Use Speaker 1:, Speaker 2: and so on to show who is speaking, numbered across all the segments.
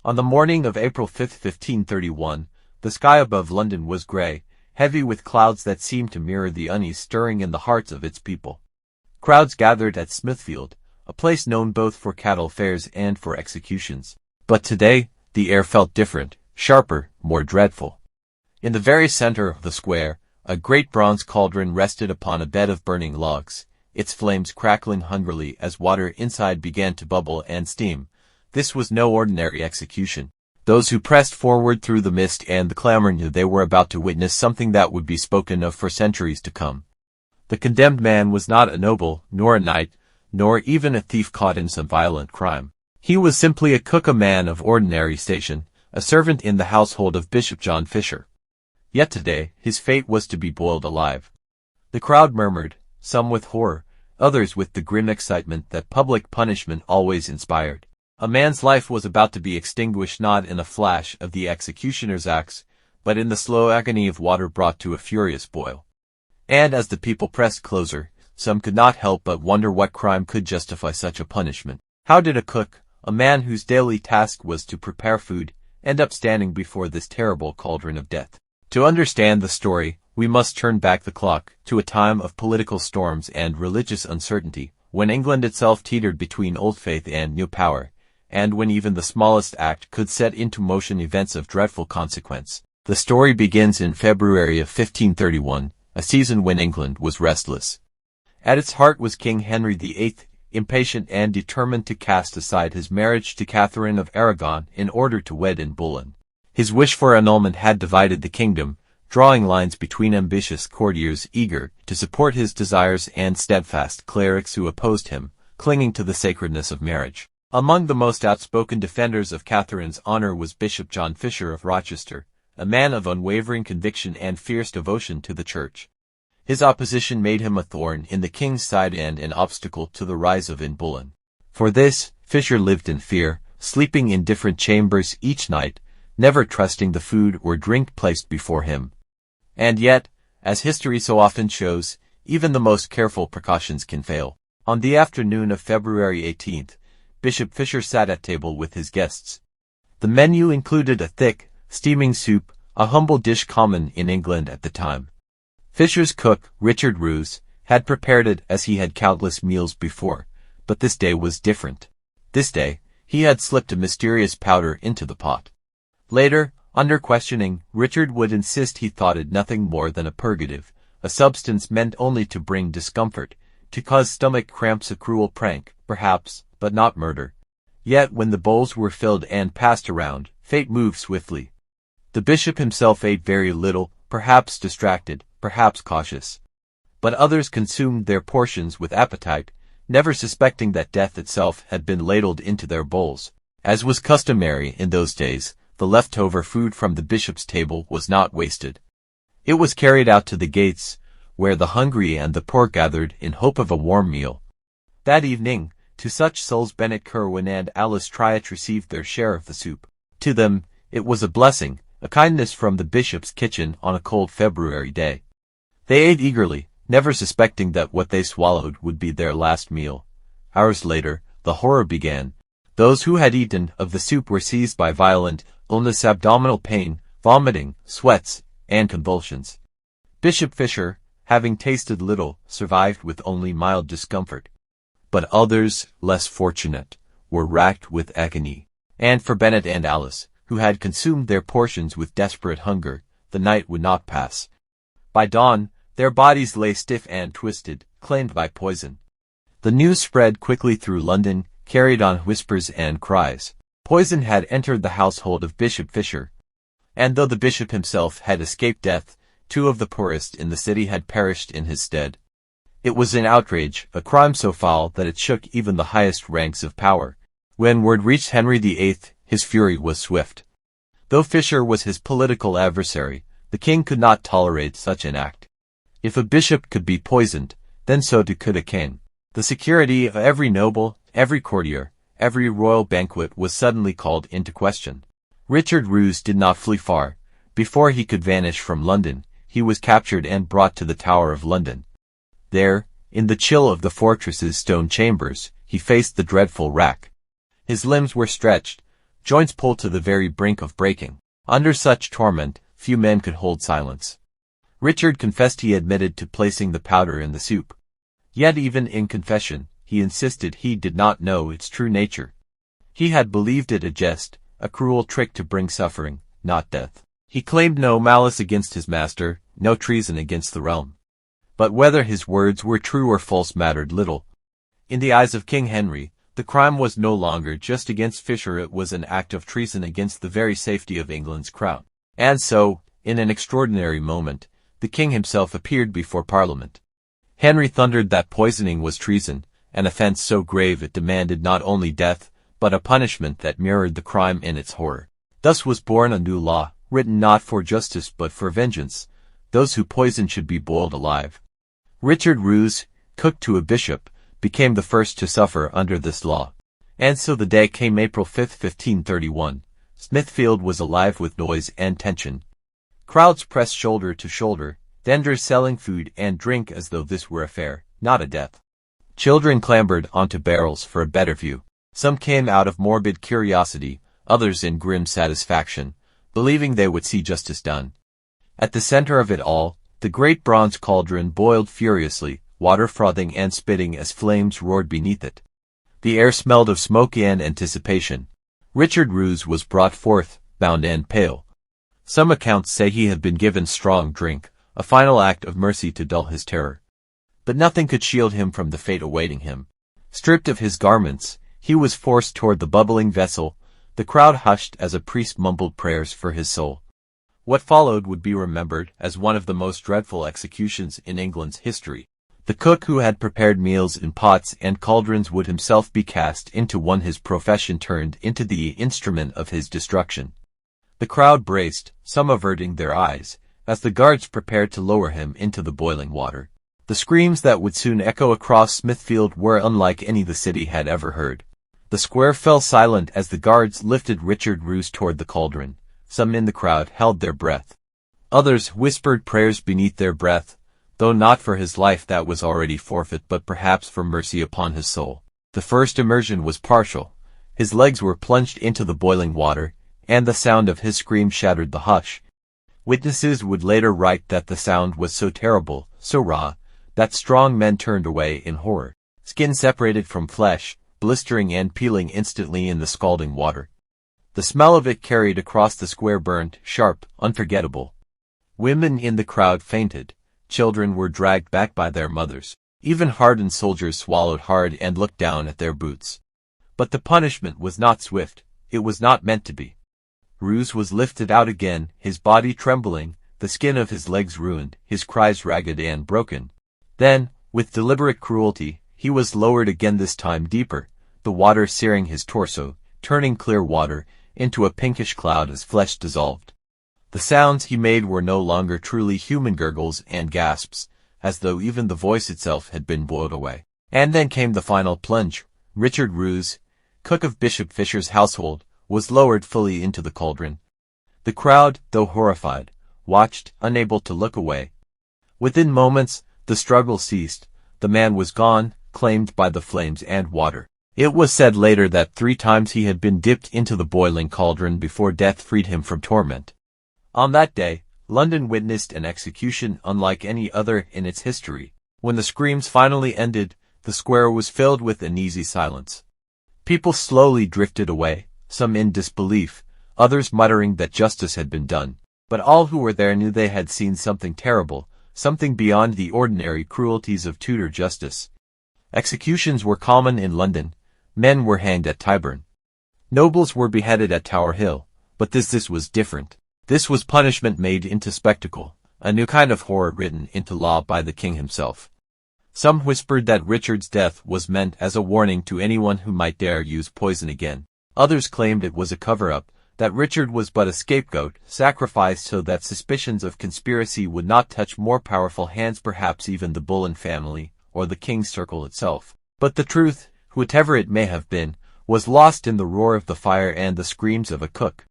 Speaker 1: On the morning of April 5, 1531, the sky above London was grey, heavy with clouds that seemed to mirror the unease stirring in the hearts of its people. Crowds gathered at Smithfield, a place known both for cattle fairs and for executions. But today, the air felt different, sharper, more dreadful. In the very center of the square, a great bronze cauldron rested upon a bed of burning logs, its flames crackling hungrily as water inside began to bubble and steam. This was no ordinary execution. Those who pressed forward through the mist and the clamor knew they were about to witness something that would be spoken of for centuries to come. The condemned man was not a noble, nor a knight, nor even a thief caught in some violent crime. He was simply a cook, a man of ordinary station, a servant in the household of Bishop John Fisher. Yet today, his fate was to be boiled alive. The crowd murmured, some with horror, others with the grim excitement that public punishment always inspired. A man's life was about to be extinguished not in a flash of the executioner's axe, but in the slow agony of water brought to a furious boil. And as the people pressed closer, some could not help but wonder what crime could justify such a punishment. How did a cook, a man whose daily task was to prepare food, end up standing before this terrible cauldron of death? To understand the story, we must turn back the clock to a time of political storms and religious uncertainty, when England itself teetered between old faith and new power, and when even the smallest act could set into motion events of dreadful consequence. The story begins in February of 1531, a season when England was restless. At its heart was King Henry VIII, impatient and determined to cast aside his marriage to Catherine of Aragon in order to wed Anne Boleyn. His wish for annulment had divided the kingdom, drawing lines between ambitious courtiers eager to support his desires and steadfast clerics who opposed him, clinging to the sacredness of marriage. Among the most outspoken defenders of Catherine's honor was Bishop John Fisher of Rochester, a man of unwavering conviction and fierce devotion to the Church. His opposition made him a thorn in the king's side and an obstacle to the rise of Anne Boleyn. For this, Fisher lived in fear, sleeping in different chambers each night, never trusting the food or drink placed before him. And yet, as history so often shows, even the most careful precautions can fail. On the afternoon of February 18th, Bishop Fisher sat at table with his guests. The menu included a thick, steaming soup, a humble dish common in England at the time. Fisher's cook, Richard Roose, had prepared it as he had countless meals before, but this day was different. This day, he had slipped a mysterious powder into the pot. Later, under questioning, Richard would insist he thought it nothing more than a purgative, a substance meant only to bring discomfort, to cause stomach cramps, a cruel prank, perhaps, but not murder. Yet when the bowls were filled and passed around, fate moved swiftly. The bishop himself ate very little, perhaps distracted, perhaps cautious. But others consumed their portions with appetite, never suspecting that death itself had been ladled into their bowls. As was customary in those days, the leftover food from the bishop's table was not wasted. It was carried out to the gates, where the hungry and the poor gathered in hope of a warm meal. That evening, to such souls Bennet Kerwin and Alice Triet received their share of the soup. To them, it was a blessing, a kindness from the bishop's kitchen on a cold February day. They ate eagerly, never suspecting that what they swallowed would be their last meal. Hours later, the horror began. Those who had eaten of the soup were seized by violent illness, abdominal pain, vomiting, sweats, and convulsions. Bishop Fisher, having tasted little, survived with only mild discomfort. But others, less fortunate, were racked with agony. And for Bennet and Alice, who had consumed their portions with desperate hunger, the night would not pass. By dawn, their bodies lay stiff and twisted, claimed by poison. The news spread quickly through London, carried on whispers and cries. Poison had entered the household of Bishop Fisher. And though the bishop himself had escaped death, 2 of the poorest in the city had perished in his stead. It was an outrage, a crime so foul that it shook even the highest ranks of power. When word reached Henry VIII, his fury was swift. Though Fisher was his political adversary, the king could not tolerate such an act. If a bishop could be poisoned, then so too could a king. The security of every noble, every courtier, every royal banquet was suddenly called into question. Richard Roose did not flee far. Before he could vanish from London, he was captured and brought to the Tower of London. There, in the chill of the fortress's stone chambers, he faced the dreadful rack. His limbs were stretched, joints pulled to the very brink of breaking. Under such torment, few men could hold silence. Richard confessed he admitted to placing the powder in the soup. Yet even in confession, he insisted he did not know its true nature. He had believed it a jest, a cruel trick to bring suffering, not death. He claimed no malice against his master, no treason against the realm. But whether his words were true or false mattered little. In the eyes of King Henry, the crime was no longer just against Fisher, it was an act of treason against the very safety of England's crown. And so, in an extraordinary moment, the king himself appeared before Parliament. Henry thundered that poisoning was treason, an offence so grave it demanded not only death, but a punishment that mirrored the crime in its horror. Thus was born a new law, written not for justice but for vengeance. Those who poison should be boiled alive. Richard Roose, cook to a bishop, became the first to suffer under this law. And so the day came, April 5, 1531. Smithfield was alive with noise and tension. Crowds pressed shoulder to shoulder, vendors selling food and drink as though this were a fair, not a death. Children clambered onto barrels for a better view. Some came out of morbid curiosity, others in grim satisfaction, believing they would see justice done. At the center of it all, the great bronze cauldron boiled furiously, water frothing and spitting as flames roared beneath it. The air smelled of smoke and anticipation. Richard Roose was brought forth, bound and pale. Some accounts say he had been given strong drink, a final act of mercy to dull his terror. But nothing could shield him from the fate awaiting him. Stripped of his garments, he was forced toward the bubbling vessel. The crowd hushed as a priest mumbled prayers for his soul. What followed would be remembered as one of the most dreadful executions in England's history. The cook who had prepared meals in pots and cauldrons would himself be cast into one, his profession turned into the instrument of his destruction. The crowd braced, some averting their eyes, as the guards prepared to lower him into the boiling water. The screams that would soon echo across Smithfield were unlike any the city had ever heard. The square fell silent as the guards lifted Richard Roose toward the cauldron. Some in the crowd held their breath. Others whispered prayers beneath their breath, though not for his life that was already forfeit but perhaps for mercy upon his soul. The first immersion was partial. His legs were plunged into the boiling water, and the sound of his scream shattered the hush. Witnesses would later write that the sound was so terrible, so raw, that strong men turned away in horror. Skin separated from flesh, blistering and peeling instantly in the scalding water. The smell of it carried across the square, burnt, sharp, unforgettable. Women in the crowd fainted. Children were dragged back by their mothers. Even hardened soldiers swallowed hard and looked down at their boots. But the punishment was not swift. It was not meant to be. Roose was lifted out again, his body trembling, the skin of his legs ruined, his cries ragged and broken. Then, with deliberate cruelty, he was lowered again, this time deeper, the water searing his torso, turning clear water into a pinkish cloud as flesh dissolved. The sounds he made were no longer truly human, gurgles and gasps, as though even the voice itself had been boiled away. And then came the final plunge. Richard Roose, cook of Bishop Fisher's household, was lowered fully into the cauldron. The crowd, though horrified, watched, unable to look away. Within moments, the struggle ceased. The man was gone, claimed by the flames and water. It was said later that 3 times he had been dipped into the boiling cauldron before death freed him from torment. On that day, London witnessed an execution unlike any other in its history. When the screams finally ended, the square was filled with an uneasy silence. People slowly drifted away, some in disbelief, others muttering that justice had been done. But all who were there knew they had seen something terrible, something beyond the ordinary cruelties of Tudor justice. Executions were common in London. Men were hanged at Tyburn. Nobles were beheaded at Tower Hill. But this was different. This was punishment made into spectacle, a new kind of horror written into law by the king himself. Some whispered that Richard's death was meant as a warning to anyone who might dare use poison again. Others claimed it was a cover-up, that Richard was but a scapegoat, sacrificed so that suspicions of conspiracy would not touch more powerful hands, perhaps even the Boleyn family, or the king's circle itself. But the truth, whatever it may have been, was lost in the roar of the fire and the screams of a cook.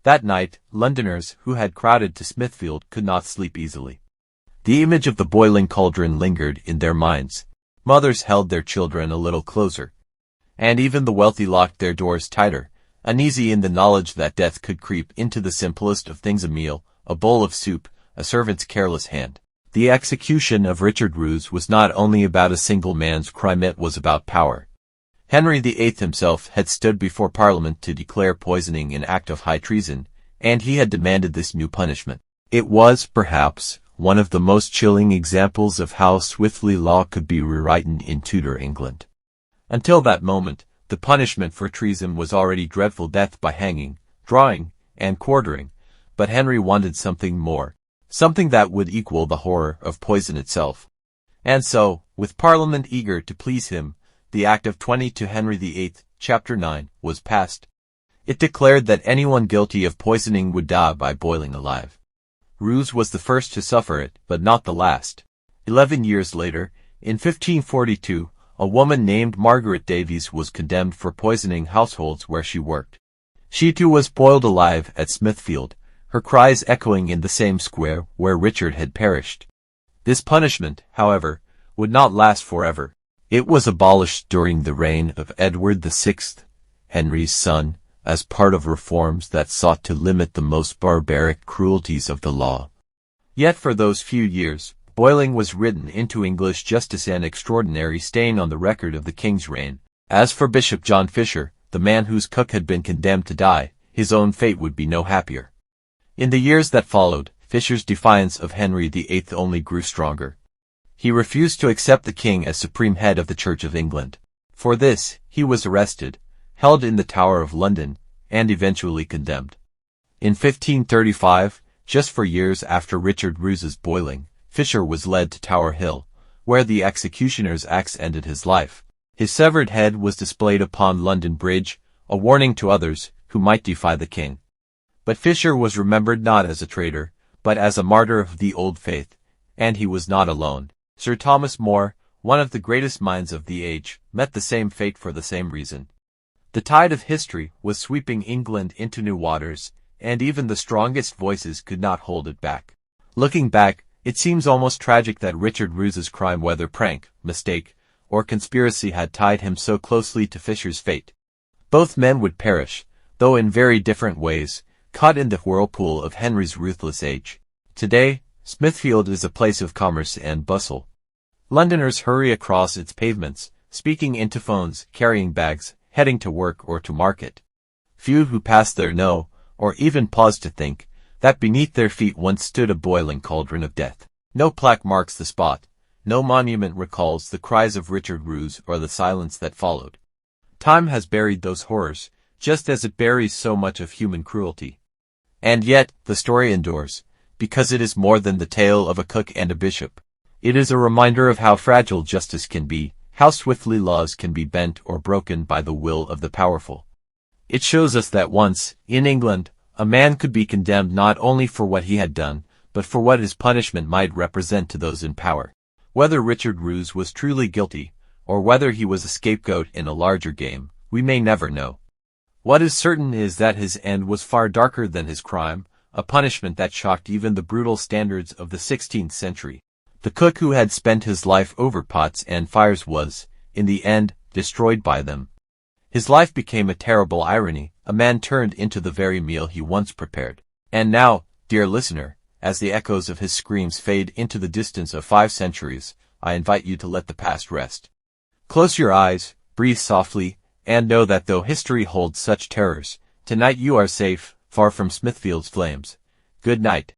Speaker 1: That night, Londoners who had crowded to Smithfield could not sleep easily. The image of the boiling cauldron lingered in their minds. Mothers held their children a little closer, and even the wealthy locked their doors tighter, uneasy in the knowledge that death could creep into the simplest of things: a meal, a bowl of soup, a servant's careless hand. The execution of Richard Roose was not only about a single man's crime, it was about power. Henry VIII himself had stood before Parliament to declare poisoning an act of high treason, and he had demanded this new punishment. It was, perhaps, one of the most chilling examples of how swiftly law could be rewritten in Tudor England. Until that moment, the punishment for treason was already dreadful: death by hanging, drawing, and quartering. But Henry wanted something more, something that would equal the horror of poison itself. And so, with Parliament eager to please him, the Act of 20 to Henry VIII, Chapter 9, was passed. It declared that anyone guilty of poisoning would die by boiling alive. Roose was the first to suffer it, but not the last. 11 years later, in 1542, a woman named Margaret Davies was condemned for poisoning households where she worked. She too was boiled alive at Smithfield, her cries echoing in the same square where Richard had perished. This punishment, however, would not last forever. It was abolished during the reign of Edward VI, Henry's son, as part of reforms that sought to limit the most barbaric cruelties of the law. Yet for those few years, boiling was written into English justice, an extraordinary stain on the record of the king's reign. As for Bishop John Fisher, the man whose cook had been condemned to die, his own fate would be no happier. In the years that followed, Fisher's defiance of Henry VIII only grew stronger. He refused to accept the king as supreme head of the Church of England. For this, he was arrested, held in the Tower of London, and eventually condemned. In 1535, just 4 years after Richard Roose's boiling, Fisher was led to Tower Hill, where the executioner's axe ended his life. His severed head was displayed upon London Bridge, a warning to others who might defy the king. But Fisher was remembered not as a traitor, but as a martyr of the old faith, and he was not alone. Sir Thomas More, one of the greatest minds of the age, met the same fate for the same reason. The tide of history was sweeping England into new waters, and even the strongest voices could not hold it back. Looking back, it seems almost tragic that Richard Roose's crime, whether prank, mistake, or conspiracy, had tied him so closely to Fisher's fate. Both men would perish, though in very different ways, caught in the whirlpool of Henry's ruthless age. Today, Smithfield is a place of commerce and bustle. Londoners hurry across its pavements, speaking into phones, carrying bags, heading to work or to market. Few who pass there know, or even pause to think, that beneath their feet once stood a boiling cauldron of death. No plaque marks the spot, no monument recalls the cries of Richard Roose or the silence that followed. Time has buried those horrors, just as it buries so much of human cruelty. And yet, the story endures, because it is more than the tale of a cook and a bishop. It is a reminder of how fragile justice can be, how swiftly laws can be bent or broken by the will of the powerful. It shows us that once, in England, a man could be condemned not only for what he had done, but for what his punishment might represent to those in power. Whether Richard Roose was truly guilty, or whether he was a scapegoat in a larger game, we may never know. What is certain is that his end was far darker than his crime, a punishment that shocked even the brutal standards of the 16th century. The cook who had spent his life over pots and fires was, in the end, destroyed by them. His life became a terrible irony, a man turned into the very meal he once prepared. And now, dear listener, as the echoes of his screams fade into the distance of 5 centuries, I invite you to let the past rest. Close your eyes, breathe softly, and know that though history holds such terrors, tonight you are safe, far from Smithfield's flames. Good night.